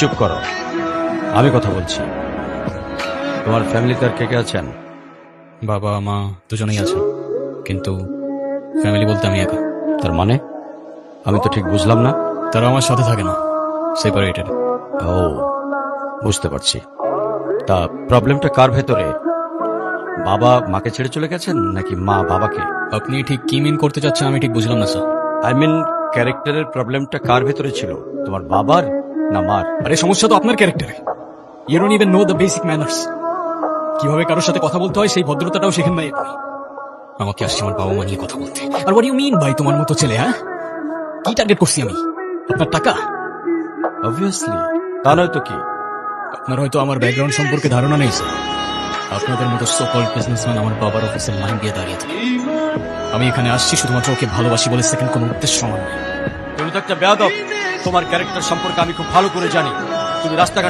চুপ করো, আমি কথা বলছি। তোমার ফ্যামিলিতে আর কে কে আছেন? বাবা মা দুজনেই আছেন, কিন্তু ফ্যামিলি বলতে আমি একা। তার মানে আমি তো ঠিক বুঝলাম না। তারা আমার সাথে থাকে না, সেপারেটেড। ও, বুঝতে পারছি। তা প্রবলেমটা কার ভেতরে? বাবা মাকে ছেড়ে চলে গেছেন নাকি মা বাবাকে? আপনি ঠিক কি মিন করতে চাচ্ছেন আমি ঠিক বুঝলাম না স্যার। আই মিন ক্যারেক্টারের প্রবলেমটা কার ভেতরে ছিল, তোমার বাবার না মার? আরে সমস্যা তো আপনার ক্যারেক্টারে। You don't even know the basic manners. কিভাবে কারোর সাথে কথা বলতে হয় সেই ভদ্রতাটাও শেখেন নাই আপনি। আমাকে আসছে আমার বাবা মা নিয়ে কথা বলতে। আর হোয়াট ইউ মিন ভাই তোমার মতো ছেলে? হ্যাঁ, কি টার্গেট করছি আমি? আপনার টাকা? অবভিয়াসলি, তা নয় তো কি। আপনার হয়তো আমার ব্যাকগ্রাউন্ড সম্পর্কে ধারণা নেই স্যার। আপনাদের মতো সো কল্ড বিজনেসম্যান আমার বাবার অফিসের লাইন দিয়ে দাঁড়িয়ে থাকে। আমি এখানে আসছি শুধুমাত্র ওকে ভালোবাসি বলে, সেকেন্ড কোনো উদ্দেশ্য আমার নেই। তুমি তো একটা বেয়াদব। তোমার ক্যারেক্টার সম্পর্কে আমি খুব ভালো করে জানি। তুমি রাস্তাঘাট